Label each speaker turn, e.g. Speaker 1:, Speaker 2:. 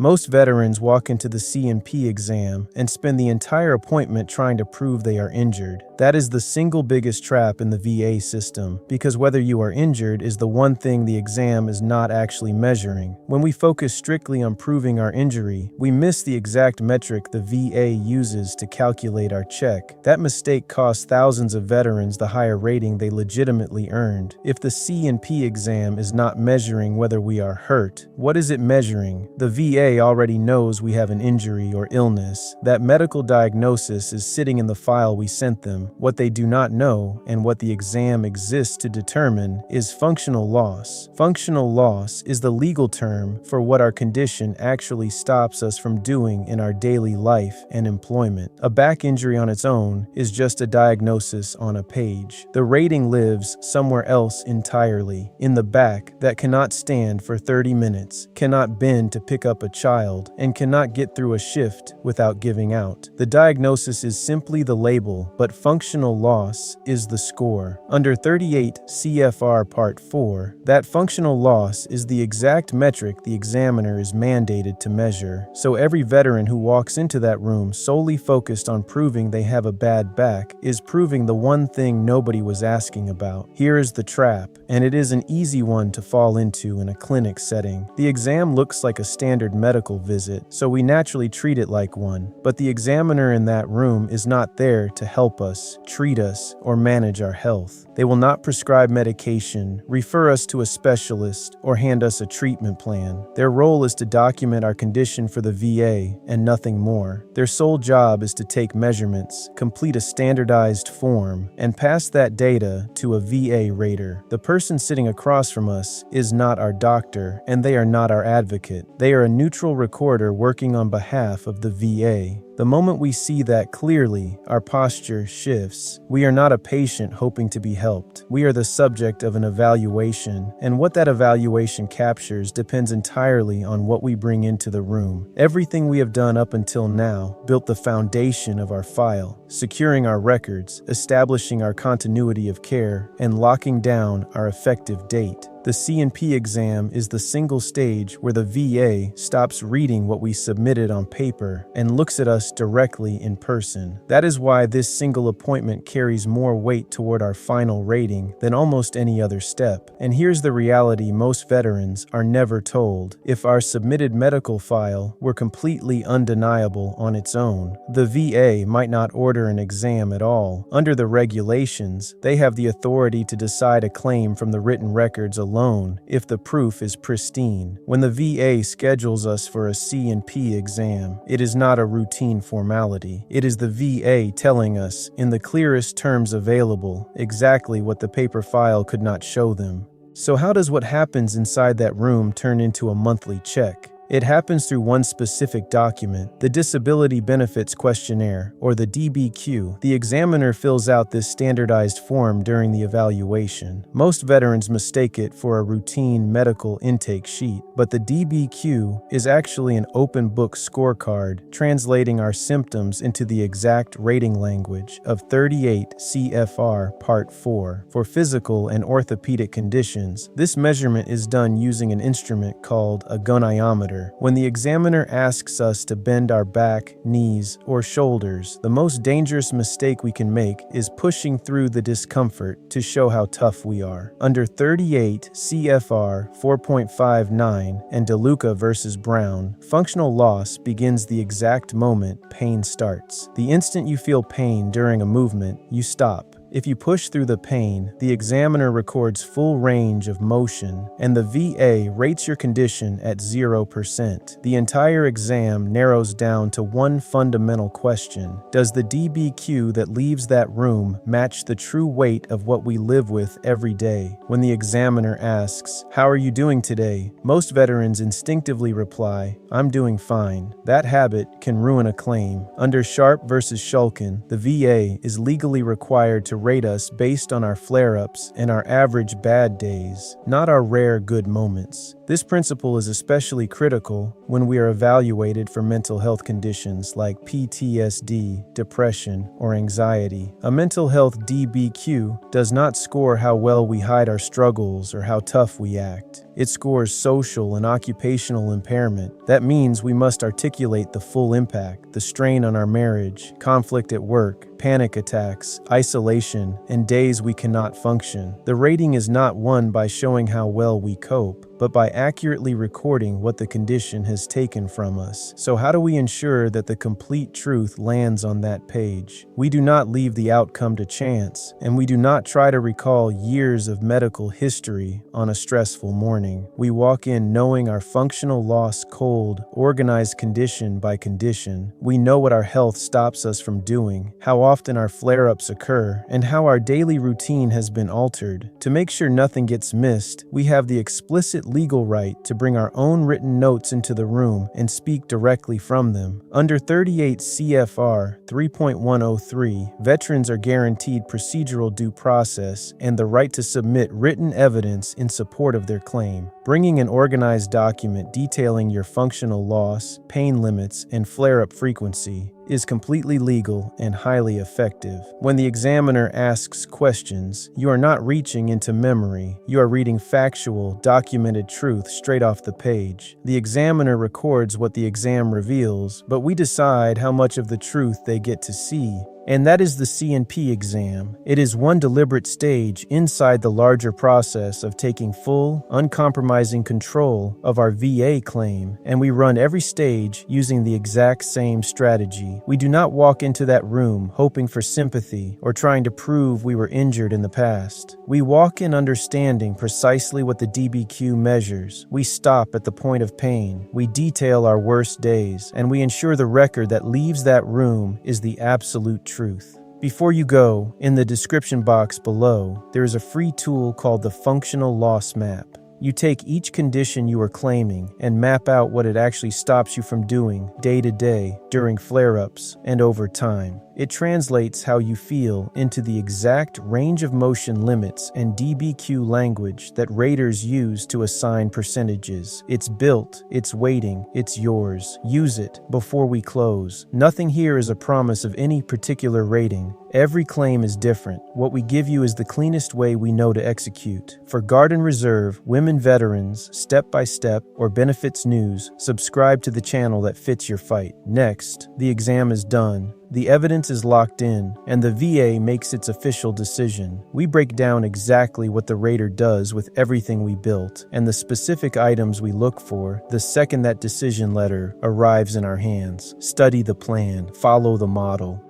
Speaker 1: Most veterans walk into the C&P exam and spend the entire appointment trying to prove they are injured. That is the single biggest trap in the VA system, because whether you are injured is the one thing the exam is not actually measuring. When we focus strictly on proving our injury, we miss the exact metric the VA uses to calculate our check. That mistake costs thousands of veterans the higher rating they legitimately earned. If the C&P exam is not measuring whether we are hurt, what is it measuring? The VA already knows we have an injury or illness. That medical diagnosis is sitting in the file we sent them. What they do not know, and what the exam exists to determine, is functional loss. Functional loss is the legal term for what our condition actually stops us from doing in our daily life and employment. A back injury on its own is just a diagnosis on a page. The rating lives somewhere else entirely, in the back, that cannot stand for 30 minutes, cannot bend to pick up a child, and cannot get through a shift without giving out. The diagnosis is simply the label, but functional loss is the score. Under 38 CFR Part 4, that functional loss is the exact metric the examiner is mandated to measure. So every veteran who walks into that room solely focused on proving they have a bad back is proving the one thing nobody was asking about. Here is the trap, and it is an easy one to fall into in a clinic setting. The exam looks like a standard medical visit, so we naturally treat it like one. But the examiner in that room is not there to help us, treat us, or manage our health. They will not prescribe medication, refer us to a specialist, or hand us a treatment plan. Their role is to document our condition for the VA and nothing more. Their sole job is to take measurements, complete a standardized form, and pass that data to a VA rater. The person sitting across from us is not our doctor, and they are not our advocate. They are a neutral recorder working on behalf of the VA. The moment we see that clearly, our posture shifts. We are not a patient hoping to be helped. We are the subject of an evaluation, and what that evaluation captures depends entirely on what we bring into the room. Everything we have done up until now built the foundation of our file, securing our records, establishing our continuity of care, and locking down our effective date. The C&P exam is the single stage where the VA stops reading what we submitted on paper and looks at us directly in person. That is why this single appointment carries more weight toward our final rating than almost any other step. And here's the reality most veterans are never told. If our submitted medical file were completely undeniable on its own, the VA might not order an exam at all. Under the regulations, they have the authority to decide a claim from the written records alone if the proof is pristine. When the VA schedules us for a C&P exam, it is not a routine formality. It is the VA telling us, in the clearest terms available, exactly what the paper file could not show them. So how does what happens inside that room turn into a monthly check? It happens through one specific document, the Disability Benefits Questionnaire, or the DBQ. The examiner fills out this standardized form during the evaluation. Most veterans mistake it for a routine medical intake sheet, but the DBQ is actually an open book scorecard translating our symptoms into the exact rating language of 38 CFR Part 4. For physical and orthopedic conditions, this measurement is done using an instrument called a goniometer. When the examiner asks us to bend our back, knees, or shoulders, the most dangerous mistake we can make is pushing through the discomfort to show how tough we are. Under 38 CFR 4.59 and DeLuca versus Brown, functional loss begins the exact moment pain starts. The instant you feel pain during a movement, you stop. If you push through the pain, the examiner records full range of motion, and the VA rates your condition at 0%. The entire exam narrows down to one fundamental question: does the DBQ that leaves that room match the true weight of what we live with every day? When the examiner asks, "How are you doing today?" most veterans instinctively reply, "I'm doing fine." That habit can ruin a claim. Under Sharp versus Shulkin, the VA is legally required to rate us based on our flare-ups and our average bad days, not our rare good moments. This principle is especially critical when we are evaluated for mental health conditions like PTSD, depression, or anxiety. A mental health DBQ does not score how well we hide our struggles or how tough we act. It scores social and occupational impairment. That means we must articulate the full impact, the strain on our marriage, conflict at work, panic attacks, isolation, and days we cannot function. The rating is not won by showing how well we cope, but by accurately recording what the condition has taken from us. So how do we ensure that the complete truth lands on that page? We do not leave the outcome to chance, and we do not try to recall years of medical history on a stressful morning. We walk in knowing our functional loss cold, organized condition by condition. We know what our health stops us from doing, how often our flare-ups occur, and how our daily routine has been altered. To make sure nothing gets missed, we have the explicit legal right to bring our own written notes into the room and speak directly from them. Under 38 CFR 3.103, veterans are guaranteed procedural due process and the right to submit written evidence in support of their claim. Bringing an organized document detailing your functional loss, pain limits, and flare-up frequency is completely legal and highly effective. When the examiner asks questions, you are not reaching into memory. You are reading factual, documented truth straight off the page. The examiner records what the exam reveals, but we decide how much of the truth they get to see. And that is the C&P exam. It is one deliberate stage inside the larger process of taking full, uncompromising control of our VA claim, and we run every stage using the exact same strategy. We do not walk into that room hoping for sympathy or trying to prove we were injured in the past. We walk in understanding precisely what the DBQ measures. We stop at the point of pain. We detail our worst days, and we ensure the record that leaves that room is the absolute truth. Before you go, in the description box below, there is a free tool called the Functional Loss Map. You take each condition you are claiming and map out what it actually stops you from doing day to day, during flare-ups, and over time. It translates how you feel into the exact range of motion limits and DBQ language that raters use to assign percentages. It's built, it's waiting, it's yours. Use it before we close. Nothing here is a promise of any particular rating. Every claim is different. What we give you is the cleanest way we know to execute. For Guard and Reserve, women veterans, step-by-step, or benefits news, subscribe to the channel that fits your fight. Next, the exam is done. The evidence is locked in, and the VA makes its official decision. We break down exactly what the rater does with everything we built, and the specific items we look for the second that decision letter arrives in our hands. Study the plan, follow the model,